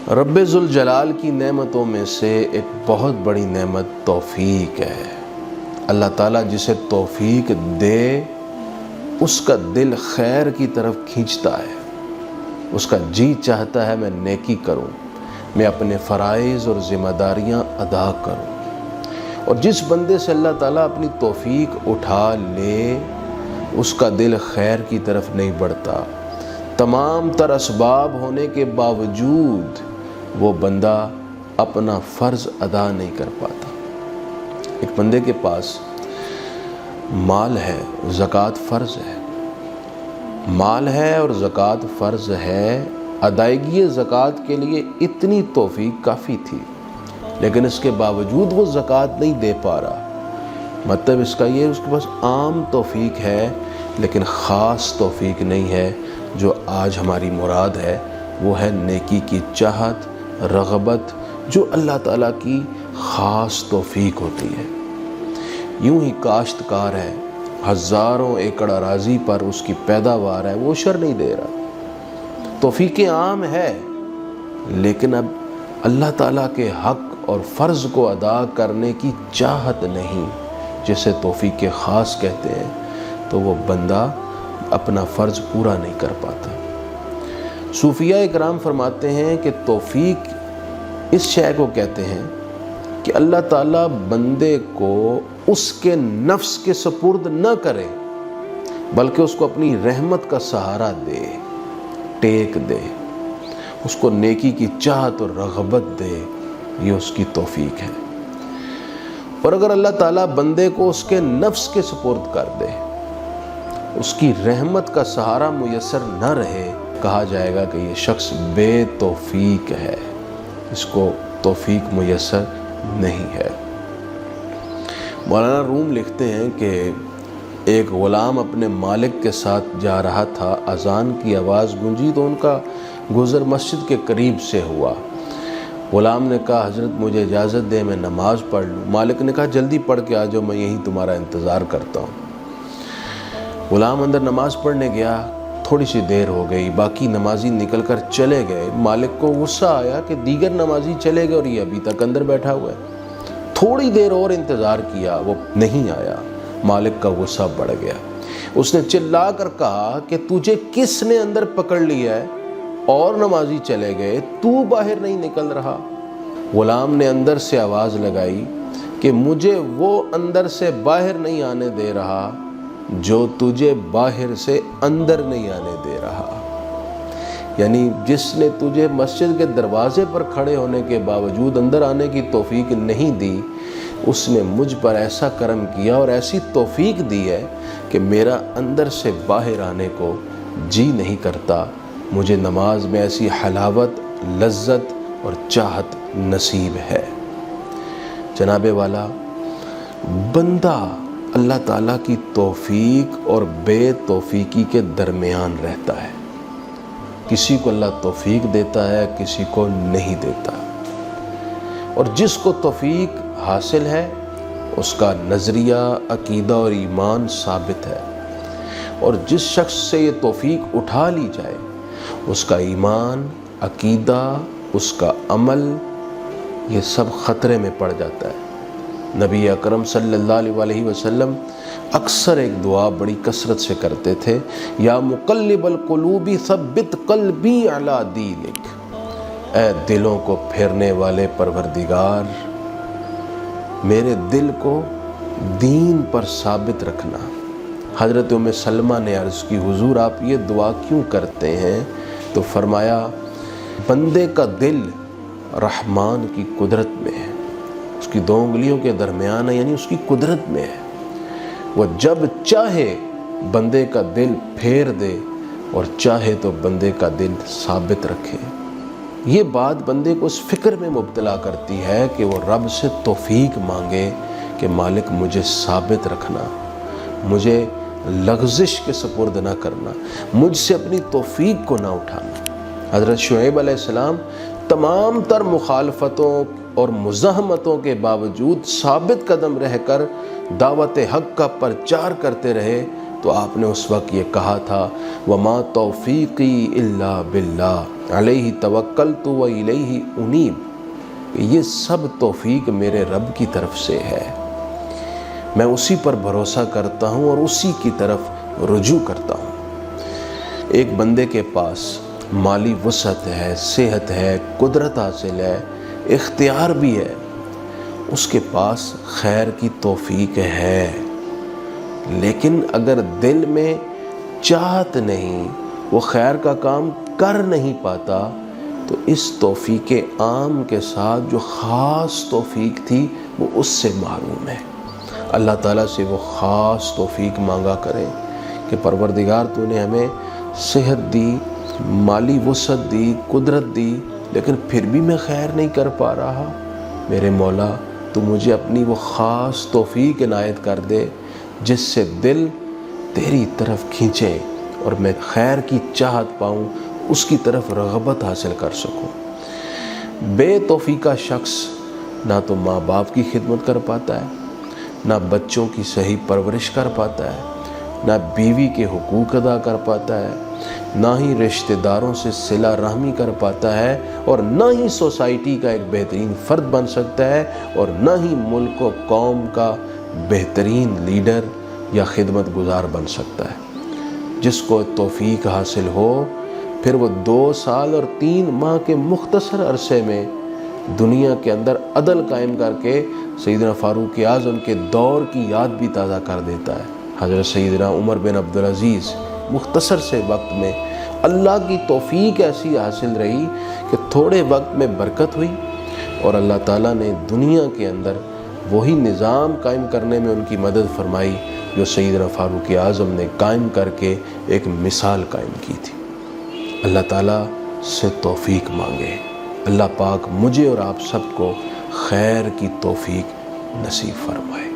رب ذوالجلال کی نعمتوں میں سے ایک بہت بڑی نعمت توفیق ہے۔ اللہ تعالیٰ جسے توفیق دے اس کا دل خیر کی طرف کھینچتا ہے، اس کا جی چاہتا ہے میں نیکی کروں، میں اپنے فرائض اور ذمہ داریاں ادا کروں۔ اور جس بندے سے اللہ تعالیٰ اپنی توفیق اٹھا لے اس کا دل خیر کی طرف نہیں بڑھتا۔ تمام تر اسباب ہونے کے باوجود وہ بندہ اپنا فرض ادا نہیں کر پاتا۔ ایک بندے کے پاس مال ہے، زکوٰۃ فرض ہے، مال ہے اور زکوٰۃ فرض ہے، ادائیگی زکوٰۃ کے لیے اتنی توفیق کافی تھی، لیکن اس کے باوجود وہ زکوٰۃ نہیں دے پا رہا۔ مطلب اس کا یہ اس کے پاس عام توفیق ہے لیکن خاص توفیق نہیں ہے۔ جو آج ہماری مراد ہے وہ ہے نیکی کی چاہت، رغبت، جو اللہ تعالیٰ کی خاص توفیق ہوتی ہے۔ یوں ہی کاشتکار ہے، ہزاروں ایکڑ اراضی پر اس کی پیداوار ہے، وہ عشر نہیں دے رہا۔ توفیق عام ہے لیکن اب اللہ تعالیٰ کے حق اور فرض کو ادا کرنے کی چاہت نہیں، جسے توفیق خاص کہتے ہیں، تو وہ بندہ اپنا فرض پورا نہیں کر پاتا۔ صوفیاء اکرام فرماتے ہیں کہ توفیق اس شے کو کہتے ہیں کہ اللہ تعالیٰ بندے کو اس کے نفس کے سپرد نہ کرے بلکہ اس کو اپنی رحمت کا سہارا دے، ٹیک دے، اس کو نیکی کی چاہت اور رغبت دے۔ یہ اس کی توفیق ہے۔ اور اگر اللہ تعالیٰ بندے کو اس کے نفس کے سپرد کر دے، اس کی رحمت کا سہارا میسر نہ رہے، کہا جائے گا کہ یہ شخص بے توفیق ہے، اس کو توفیق میسر نہیں ہے۔ مولانا روم لکھتے ہیں کہ ایک غلام اپنے مالک کے ساتھ جا رہا تھا، اذان کی آواز گونجی تو ان کا گزر مسجد کے قریب سے ہوا۔ غلام نے کہا حضرت مجھے اجازت دے میں نماز پڑھ لوں۔ مالک نے کہا جلدی پڑھ کے آ جاؤ، میں یہیں تمہارا انتظار کرتا ہوں۔ غلام اندر نماز پڑھنے گیا، تھوڑی سی دیر ہو گئی، باقی نمازی نکل کر چلے گئے۔ مالک کو غصہ آیا کہ دیگر نمازی چلے گئے اور یہ ابھی تک اندر بیٹھا ہوا ہے۔ تھوڑی دیر اور انتظار کیا، وہ نہیں آیا۔ مالک کا غصہ بڑھ گیا، اس نے چلا کر کہا کہ تجھے کس نے اندر پکڑ لیا ہے؟ اور نمازی چلے گئے، تو باہر نہیں نکل رہا۔ غلام نے اندر سے آواز لگائی کہ مجھے وہ اندر سے باہر نہیں آنے دے رہا جو تجھے باہر سے اندر نہیں آنے دے رہا۔ یعنی جس نے تجھے مسجد کے دروازے پر کھڑے ہونے کے باوجود اندر آنے کی توفیق نہیں دی، اس نے مجھ پر ایسا کرم کیا اور ایسی توفیق دی ہے کہ میرا اندر سے باہر آنے کو جی نہیں کرتا۔ مجھے نماز میں ایسی حلاوت، لذت اور چاہت نصیب ہے۔ جناب والا، بندہ اللہ تعالیٰ کی توفیق اور بے توفیقی کے درمیان رہتا ہے۔ کسی کو اللہ توفیق دیتا ہے، کسی کو نہیں دیتا۔ اور جس کو توفیق حاصل ہے اس کا نظریہ، عقیدہ اور ایمان ثابت ہے، اور جس شخص سے یہ توفیق اٹھا لی جائے اس کا ایمان، عقیدہ، اس کا عمل، یہ سب خطرے میں پڑ جاتا ہے۔ نبی اکرم صلی اللہ علیہ وسلم اکثر ایک دعا بڑی کثرت سے کرتے تھے، یا مقلب القلوب ثبت قلبی علی دینک، اے دلوں کو پھیرنے والے پروردگار، میرے دل کو دین پر ثابت رکھنا۔ حضرت ام سلمہ نے عرض کی حضور آپ یہ دعا کیوں کرتے ہیں؟ تو فرمایا بندے کا دل رحمان کی قدرت میں ہے، اس کی دو انگلیوں کے درمیان ہے، یعنی اس کی قدرت میں ہے۔ وہ جب چاہے بندے کا دل پھیر دے اور چاہے تو بندے کا دل ثابت رکھے۔ یہ بات بندے کو اس فکر میں مبتلا کرتی ہے کہ وہ رب سے توفیق مانگے کہ مالک مجھے ثابت رکھنا، مجھے لغزش کے سپرد نہ کرنا، مجھ سے اپنی توفیق کو نہ اٹھانا۔ حضرت شعیب علیہ السلام تمام تر مخالفتوں اور مزاحمتوں کے باوجود ثابت قدم رہ کر دعوت حق کا پرچار کرتے رہے تو آپ نے اس وقت یہ کہا تھا وما توفیقی الا باللہ علیہ توکلت و الیہ انیب، یہ سب توفیق میرے رب کی طرف سے ہے، میں اسی پر بھروسہ کرتا ہوں اور اسی کی طرف رجوع کرتا ہوں۔ ایک بندے کے پاس مالی وسعت ہے، صحت ہے، قدرت حاصل ہے، اختیار بھی ہے، اس کے پاس خیر کی توفیق ہے، لیکن اگر دل میں چاہت نہیں، وہ خیر کا کام کر نہیں پاتا، تو اس توفیق عام کے ساتھ جو خاص توفیق تھی وہ اس سے معلوم ہے۔ اللہ تعالیٰ سے وہ خاص توفیق مانگا کرے کہ پروردگار تو نے ہمیں صحت دی، مالی وسعت دی، قدرت دی، لیکن پھر بھی میں خیر نہیں کر پا رہا، میرے مولا تو مجھے اپنی وہ خاص توفیق عنایت کر دے جس سے دل تیری طرف کھینچے اور میں خیر کی چاہت پاؤں، اس کی طرف رغبت حاصل کر سکوں۔ بے توفیقہ شخص نہ تو ماں باپ کی خدمت کر پاتا ہے، نہ بچوں کی صحیح پرورش کر پاتا ہے، نہ بیوی کے حقوق ادا کر پاتا ہے، نہ ہی رشتہ داروں سے صلہ رحمی کر پاتا ہے، اور نہ ہی سوسائٹی کا ایک بہترین فرد بن سکتا ہے، اور نہ ہی ملک و قوم کا بہترین لیڈر یا خدمت گزار بن سکتا ہے۔ جس کو توفیق حاصل ہو، پھر وہ 2 سال اور 3 ماہ کے مختصر عرصے میں دنیا کے اندر عدل قائم کر کے سیدنا فاروق اعظم کے دور کی یاد بھی تازہ کر دیتا ہے۔ حضرت سیدنا عمر بن عبدالعزیز مختصر سے وقت میں اللہ کی توفیق ایسی حاصل رہی کہ تھوڑے وقت میں برکت ہوئی، اور اللہ تعالیٰ نے دنیا کے اندر وہی نظام قائم کرنے میں ان کی مدد فرمائی جو سیدنا فاروق اعظم نے قائم کر کے ایک مثال قائم کی تھی۔ اللہ تعالیٰ سے توفیق مانگے، اللہ پاک مجھے اور آپ سب کو خیر کی توفیق نصیب فرمائے۔